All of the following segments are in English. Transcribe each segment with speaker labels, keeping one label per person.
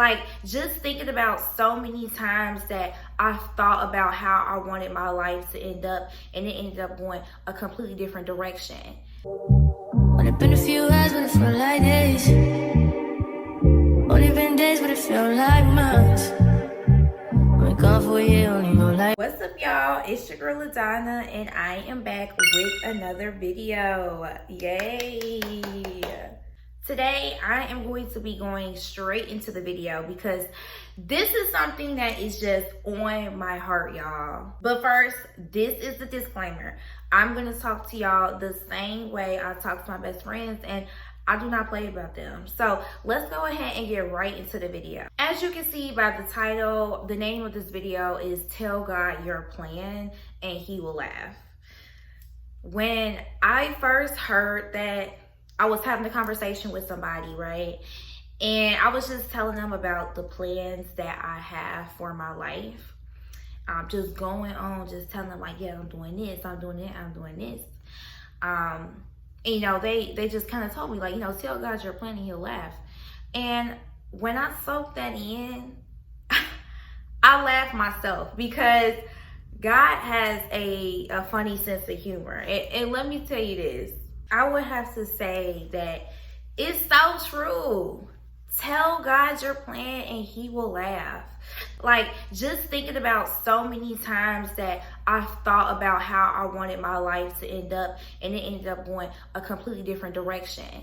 Speaker 1: Like, just thinking about so many times that I thought about how I wanted my life to end up, and it ended up going a completely different direction.
Speaker 2: Only been a few hours, but it felt like days. Only been days, but it felt like months. Been gone for a year, only go like.
Speaker 1: What's up, y'all? It's your girl Ladonna, and I am back with another video. Yay! Today, I am going to be going straight into the video because this is something that is just on my heart, y'all. But first, this is the disclaimer. I'm going to talk to y'all the same way I talk to my best friends, and I do not play about them. So let's go ahead and get right into the video. As you can see by the title, the name of this video is Tell God Your Plan and He Will Laugh. When I first heard that, I was having a conversation with somebody, right? And I was just telling them about the plans that I have for my life. Just going on, just telling them like, yeah, I'm doing this, I'm doing that, I'm doing this. And, you know, they just kind of told me like, you know, tell God your plan and He'll laugh. And when I soaked that in, I laughed myself because God has a funny sense of humor. And let me tell you this. I would have to say that it's so true. Tell God your plan and He will laugh. Like, just thinking about so many times that I thought about how I wanted my life to end up, and it ended up going a completely different direction.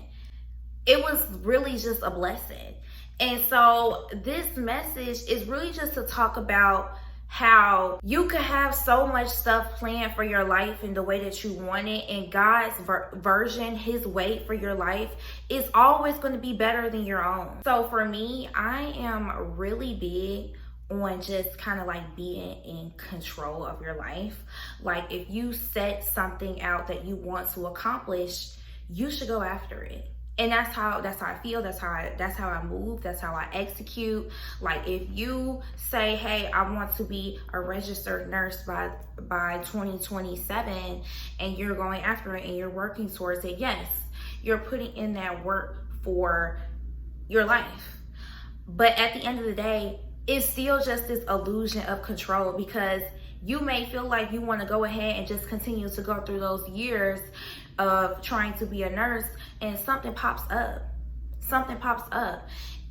Speaker 1: It was really just a blessing. And so this message is really just to talk about how you could have so much stuff planned for your life in the way that you want it, and God's version, His way for your life is always going to be better than your own. So for me, I am really big on just kind of like being in control of your life. Like, if you set something out that you want to accomplish, you should go after it. And that's how I feel. That's how I move. That's how I execute. Like, if you say, hey, I want to be a registered nurse by 2027, and you're going after it and you're working towards it, yes, you're putting in that work for your life. But at the end of the day, it's still just this illusion of control, because you may feel like you want to go ahead and just continue to go through those years of trying to be a nurse, and something pops up,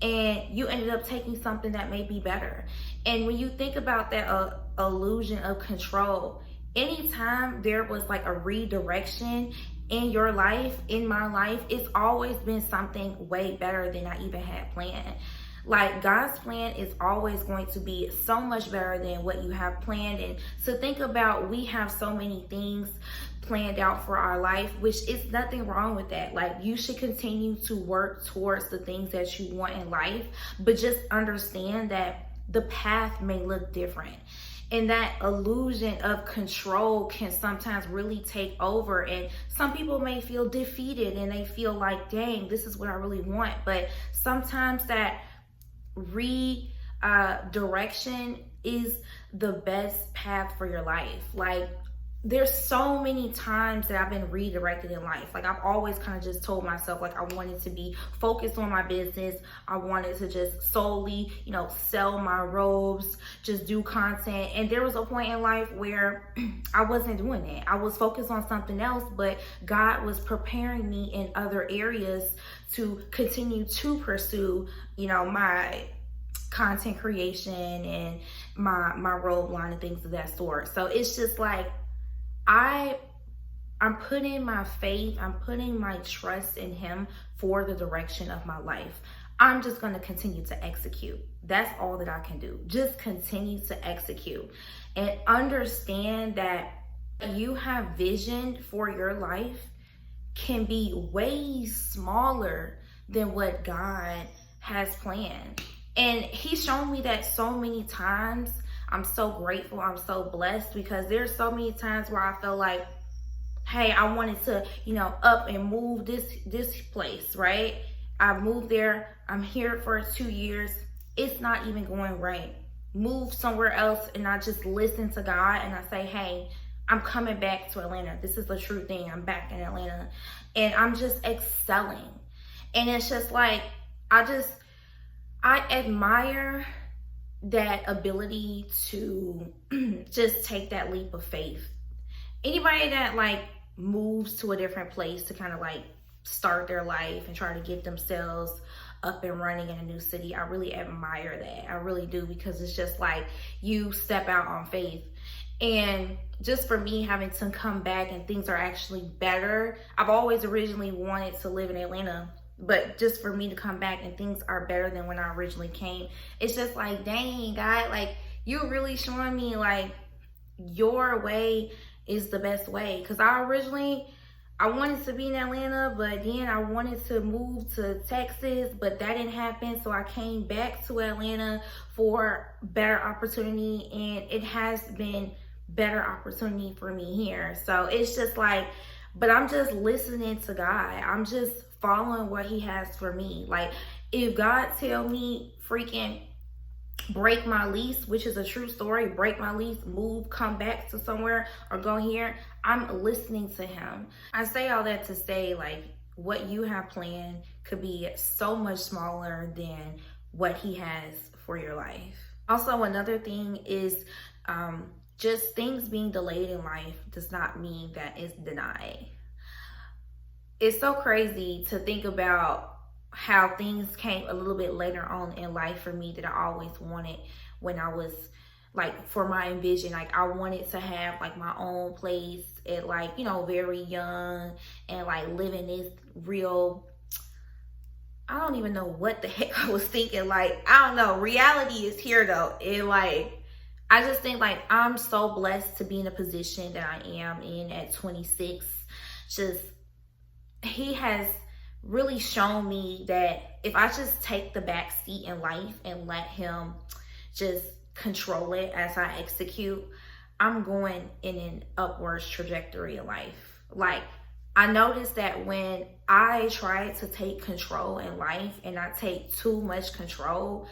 Speaker 1: and you ended up taking something that may be better. And when you think about that illusion of control, anytime there was like a redirection in your life, in my life, it's always been something way better than I even had planned. Like, God's plan is always going to be so much better than what you have planned. And so think about, we have so many things planned out for our life, which is nothing wrong with that. Like, you should continue to work towards the things that you want in life, but just understand that the path may look different. And that illusion of control can sometimes really take over. And some people may feel defeated and they feel like, dang, this is what I really want. But sometimes that redirection is the best path for your life. Like, there's so many times that I've been redirected in life. Like, I've always kind of just told myself, like, I wanted to be focused on my business. I wanted to just solely, you know, sell my robes, just do content. And there was a point in life where I wasn't doing that. I was focused on something else, but God was preparing me in other areas to continue to pursue, you know, my content creation and my robe line and things of that sort. So it's just like, I'm putting my faith, I'm putting my trust in Him for the direction of my life. I'm just going to continue to execute. That's all that I can do. Just continue to execute and understand that you have vision for your life can be way smaller than what God has planned. And He's shown me that so many times. I'm so grateful. I'm so blessed, because there's so many times where I feel like, hey, I wanted to, you know, up and move this place, right? I moved there. I'm here for 2 years. It's not even going right. Move somewhere else, and I just listen to God and I say, hey, I'm coming back to Atlanta. This is the true thing. I'm back in Atlanta, and I'm just excelling. And it's just like, I admire that ability to just take that leap of faith. Anybody that like moves to a different place to kind of like start their life and try to get themselves up and running in a new city, I really admire that. I really do, because it's just like you step out on faith. And just for me having to come back and things are actually better. I've always originally wanted to live in Atlanta, but just for me to come back and things are better than when I originally came, it's just like, dang, God, like you're really showing me like your way is the best way. Because I wanted to be in Atlanta, but then I wanted to move to Texas, but that didn't happen. So I came back to Atlanta for better opportunity, and it has been better opportunity for me here. So it's just like, but I'm just listening to God. I'm just following what he has for me. Like if God tell me freaking break my lease, which is a true story, break my lease, move, come back to somewhere or go here, I'm listening to him. I say all that to say like what you have planned could be so much smaller than what he has for your life. Also, another thing is just things being delayed in life does not mean that it's denied. It's so crazy to think about how things came a little bit later on in life for me that I always wanted when I was like, for my envision, like I wanted to have like my own place at like, you know, very young and like living this real, I don't even know what the heck I was thinking. Like, I don't know. Reality is here though. And like, I just think like I'm so blessed to be in a position that I am in at 26. Just, he has really shown me that if I just take the back seat in life and let him just control it as I execute, I'm going in an upwards trajectory in life. Like, I noticed that when I try to take control in life and I take too much control,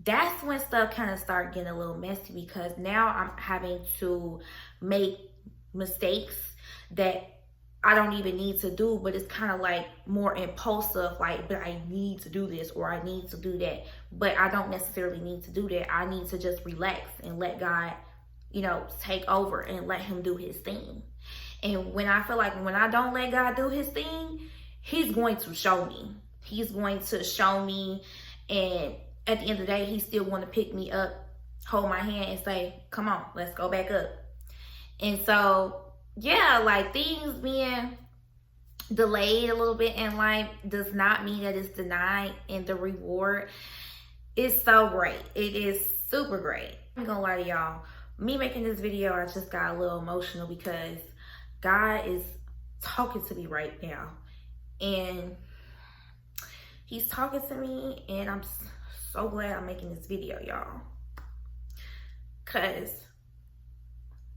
Speaker 1: that's when stuff kind of start getting a little messy, because now I'm having to make mistakes that I don't even need to do, but it's kind of like more impulsive, like, but I need to do this or I need to do that. But I don't necessarily need to do that. I need to just relax and let God, you know, take over and let him do his thing. And when I feel like when I don't let God do his thing, he's going to show me. He's going to show me. And at the end of the day, he's still going to pick me up, hold my hand and say, come on, let's go back up. And so, yeah, like things being delayed a little bit in life does not mean that it's denied, and the reward is so great. It is super great. I'm gonna lie to y'all, me making this video, I just got a little emotional because God is talking to me right now, and he's talking to me, and I'm so glad I'm making this video, y'all. Cause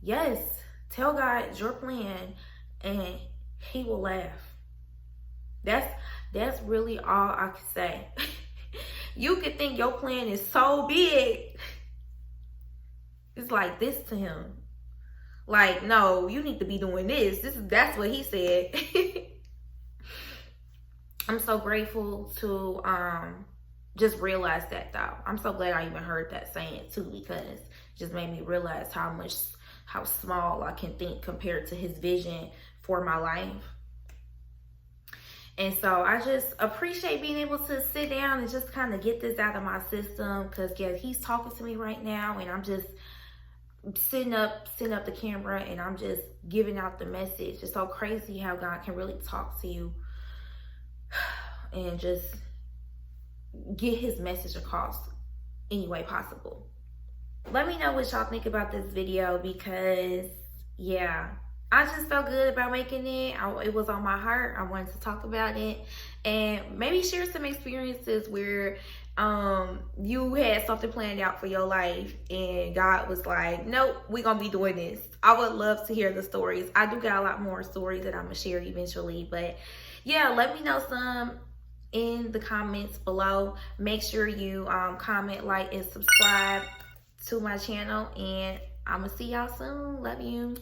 Speaker 1: yes, tell God your plan and he will laugh. That's really all I can say. You could think your plan is so big. It's like this to him. Like, no, you need to be doing this. That's what he said. I'm so grateful to just realize that though. I'm so glad I even heard that saying too, because it just made me realize how small I can think compared to his vision for my life. And so I just appreciate being able to sit down and just kind of get this out of my system, because yeah, he's talking to me right now, and I'm just setting up the camera and I'm just giving out the message. It's so crazy how God can really talk to you and just get his message across any way possible. Let me know what y'all think about this video, because yeah, I just felt good about making it. It was on my heart. I wanted to talk about it and maybe share some experiences where you had something planned out for your life and God was like, nope, we're gonna be doing this. I would love to hear the stories. I do got a lot more stories that I'm gonna share eventually, but yeah, let me know some in the comments below. Make sure you comment, like, and subscribe to my channel, and I'm gonna see y'all soon. Love you.